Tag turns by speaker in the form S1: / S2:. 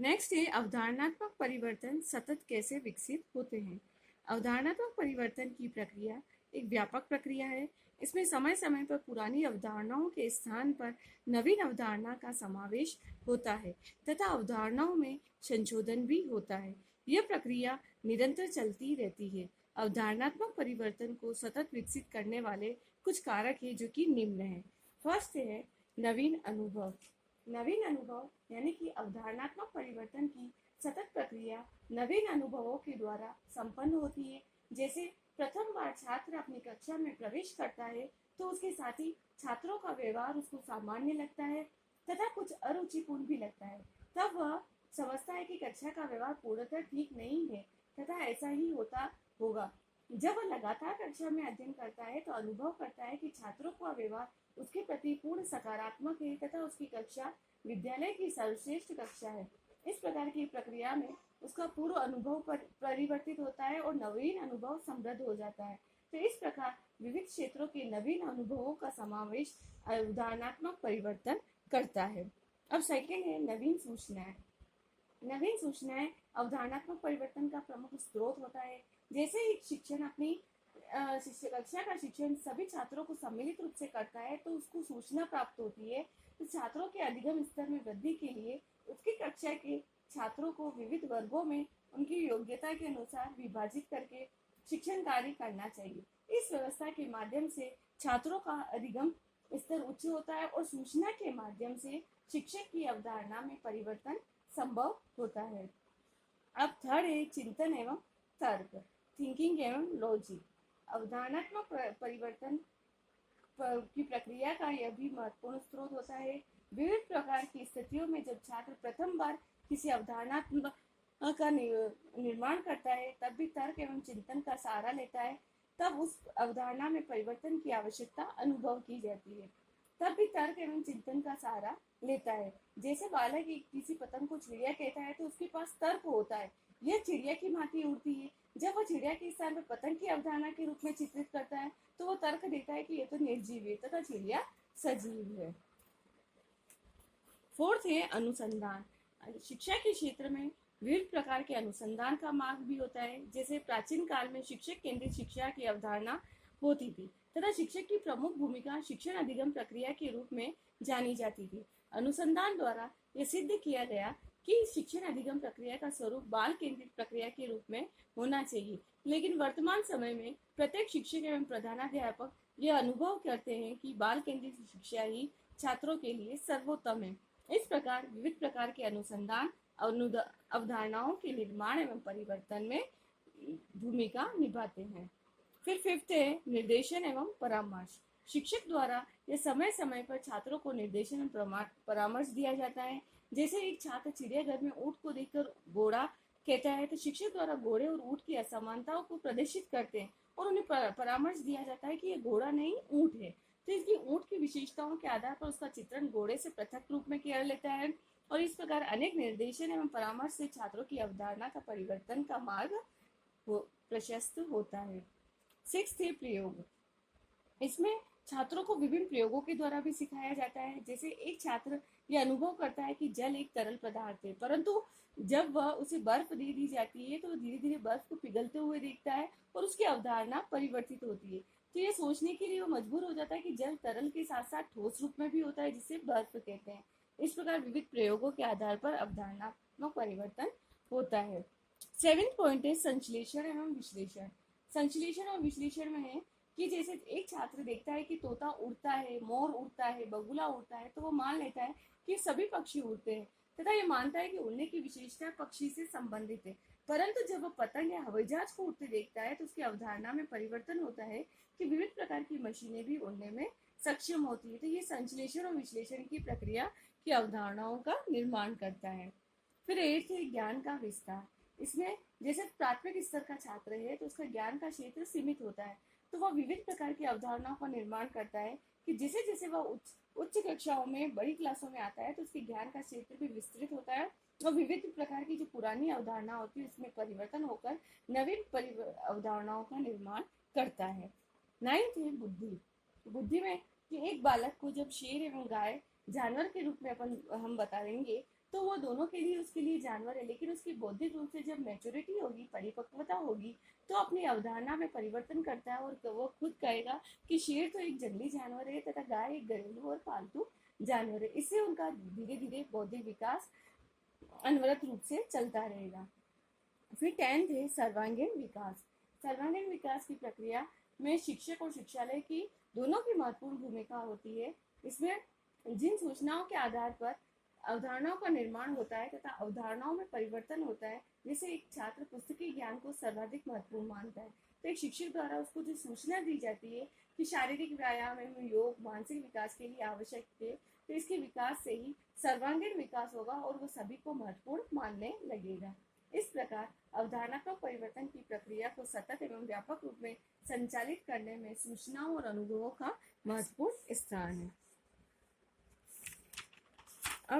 S1: Next है अवधारणात्मक परिवर्तन सतत कैसे विकसित होते हैं। अवधारणात्मक परिवर्तन की प्रक्रिया एक व्यापक प्रक्रिया है। इसमें समय समय पर पुरानी अवधारणाओं के स्थान पर नवीन अवधारणा का समावेश होता है तथा अवधारणाओं में संशोधन भी होता है। यह प्रक्रिया निरंतर चलती रहती है। अवधारणात्मक परिवर्तन को सतत विकसित करने वाले कुछ कारक हैं जो कि निम्न हैं। फर्स्ट है नवीन अनुभव। नवीन अनुभव यानी कि अवधारणात्मक परिवर्तन की सतत प्रक्रिया नवीन अनुभवों के द्वारा संपन्न होती है। जैसे प्रथम बार छात्र अपनी कक्षा में प्रवेश करता है तो उसके साथी छात्रों का व्यवहार उसको सामान्य लगता है तथा कुछ अरुचिपूर्ण भी लगता है। तब वह समझता है कि कक्षा का व्यवहार पूर्णतः ठीक नहीं है तथा ऐसा ही होता होगा। जब वह लगातार कक्षा में अध्ययन करता है तो अनुभव करता है कि छात्रों का व्यवहार उसके प्रति पूर्ण सकारात्मक है तथा उसकी कक्षा विद्यालय की सर्वश्रेष्ठ कक्षा है। इस प्रकार की प्रक्रिया में उसका पूर्व अनुभव परिवर्तित होता है और नवीन अनुभव समृद्ध हो जाता है। तो इस प्रकार विविध क्षेत्रों के नवीन अनुभवों का समावेश अवधारणात्मक परिवर्तन करता है। अब सेकंड है नवीन सूचनाएं। नवीन सूचनाएं अवधारणात्मक परिवर्तन का प्रमुख स्रोत होता है। जैसे ही शिक्षण अपनी कक्षा का शिक्षण सभी छात्रों को सम्मिलित रूप से करता है तो उसको सूचना प्राप्त होती है। तो छात्रों के अधिगम स्तर में वृद्धि के लिए उसकी कक्षा के छात्रों को विविध वर्गों में उनकी योग्यता के अनुसार विभाजित करके शिक्षण कार्य करना चाहिए। इस व्यवस्था के माध्यम से छात्रों का अधिगम स्तर उच्च होता है और सूचना के माध्यम से शिक्षक की अवधारणा में परिवर्तन संभव होता है। अब थर्ड है चिंतन एवं तर्क, थिंकिंग एवं लॉजिक। अवधारणात्मक परिवर्तन की प्रक्रिया का यह भी महत्वपूर्ण स्रोत होता है। विविध प्रकार की स्थितियों में जब छात्र प्रथम बार किसी अवधारणा का निर्माण करता है तब भी तर्क एवं चिंतन का सहारा लेता है। तब उस अवधारणा में परिवर्तन की आवश्यकता अनुभव की जाती है। तब भी तर्क एवं चिंतन का सहारा लेता है। जैसे बालक किसी पतंग को चिड़िया कहता है तो उसके पास तर्क होता है, यह चिड़िया की भांति उड़ती है। जब वह चिड़िया के स्थान पर पतंग की अवधारणा के रूप में चित्रित करता है तो वो तर्क देता है कि यह तो निर्जीव है तथा चिड़िया सजीव है। फोर्थ है अनुसंधान। शिक्षा के क्षेत्र में विभिन्न प्रकार के अनुसंधान का मार्ग भी होता है। जैसे प्राचीन काल में शिक्षक केंद्रित शिक्षा की अवधारणा होती थी तथा शिक्षक की प्रमुख भूमिका शिक्षण अधिगम प्रक्रिया के रूप में जानी जाती थी। अनुसंधान द्वारा यह सिद्ध किया गया कि शिक्षण अधिगम प्रक्रिया का स्वरूप बाल केंद्रित प्रक्रिया के रूप में होना चाहिए। लेकिन वर्तमान समय में प्रत्येक शिक्षक एवं प्रधानाध्यापक यह अनुभव करते हैं कि बाल केंद्रित शिक्षा ही छात्रों के लिए सर्वोत्तम है। इस प्रकार विविध प्रकार के अनुसंधान अवधारणाओं के निर्माण एवं परिवर्तन में भूमिका निभाते हैं। फिर फिफ्थ है निर्देशन एवं परामर्श। शिक्षक द्वारा यह समय समय पर छात्रों को निर्देशन एवं परामर्श दिया जाता है। जैसे एक छात्र चिड़ियाघर में ऊंट को देखकर घोड़ा कहता है तो शिक्षक द्वारा घोड़े और ऊंट की असमानताओं को प्रदर्शित करते हैं और उन्हें परामर्श दिया जाता है कि यह घोड़ा नहीं ऊंट है। तो इसकी ऊंट की विशेषताओं के आधार पर उसका चित्रण घोड़े से पृथक रूप में किया लेता है और इस प्रकार अनेक निर्देशन एवं परामर्श से छात्रों की अवधारणा का परिवर्तन का मार्ग प्रशस्त होता है। सिक्स्थ है प्रयोग। इसमें छात्रों को विभिन्न प्रयोगों के द्वारा भी सिखाया जाता है। जैसे एक छात्र यह अनुभव करता है कि जल एक तरल पदार्थ है, परंतु जब वह उसे बर्फ दे दी जाती है तो धीरे धीरे बर्फ को पिघलते हुए देखता है और उसकी अवधारणा परिवर्तित होती है। तो यह सोचने के लिए वो मजबूर हो जाता है कि जल तरल के साथ साथ ठोस रूप में भी होता है जिसे बर्फ कहते हैं। इस प्रकार विविध प्रयोगों के आधार पर अवधारणात्मक परिवर्तन होता है। सेवेंथ पॉइंट है संश्लेषण एवं विश्लेषण। संश्लेषण और विश्लेषण में है कि जैसे एक छात्र देखता है कि तोता उड़ता है, मोर उड़ता है, बगुला उड़ता है तो वो मान लेता है कि सभी पक्षी उड़ते हैं तथा ये मानता है कि उड़ने की विशेषता पक्षी से संबंधित है। परंतु जब वह पतंग या हवाई जहाज को उड़ते देखता है तो उसकी अवधारणा में परिवर्तन होता है कि विविध प्रकार की मशीनें भी उड़ने में सक्षम होती है। तो ये संश्लेषण और विश्लेषण की प्रक्रिया की अवधारणाओं का निर्माण करता है। फिर एट्थ है ज्ञान का विस्तार। इसमें जैसे प्राथमिक स्तर का छात्र है तो उसका ज्ञान का क्षेत्र सीमित होता है तो वह विविध प्रकार की अवधारणाओं का निर्माण करता है कि जैसे जैसे वह उच्च कक्षाओं में बड़ी क्लासों में आता है तो उसके ज्ञान का क्षेत्र भी विस्तृत होता है और विविध प्रकार की जो पुरानी अवधारणा होती है उसमें परिवर्तन होकर नवीन अवधारणाओं का निर्माण करता है। नाइन्थ है बुद्धि। बुद्धि में कि एक बालक को जब शेर एवं गाय जानवर के रूप में हम बता देंगे तो वो दोनों के लिए उसके लिए जानवर है, लेकिन उसकी बौद्धिक रूप से जब मैच्योरिटी होगी, परिपक्वता होगी, तो अपनी अवधारणा में परिवर्तन करता है और वो खुद कहेगा कि शेर तो एक जंगली जानवर है तथा गाय एक घरेलू और पालतू जानवर है। इससे उनका धीरे धीरे बौद्धिक विकास अनवरत रूप से चलता रहेगा। फिर 10th है सर्वांगीण विकास। सर्वांगीण विकास की प्रक्रिया में शिक्षक और शिक्षालय की दोनों की महत्वपूर्ण भूमिका होती है। इसमें जिन सूचनाओं के आधार पर अवधारणाओं का निर्माण होता है तथा अवधारणाओं में परिवर्तन होता है, जैसे एक छात्र पुस्तकीय ज्ञान को सर्वाधिक महत्वपूर्ण मानता है, तो एक शिक्षक द्वारा उसको जो सूचना दी जाती है कि शारीरिक व्यायाम एवं योग मानसिक विकास के लिए आवश्यक है, तो इसके विकास से ही सर्वांगीण विकास होगा और वो सभी को महत्वपूर्ण मानने लगेगा। इस प्रकार अवधारणात्मक परिवर्तन की प्रक्रिया को सतत एवं व्यापक रूप में संचालित करने में सूचनाओं और अनुभवों का महत्वपूर्ण स्थान है।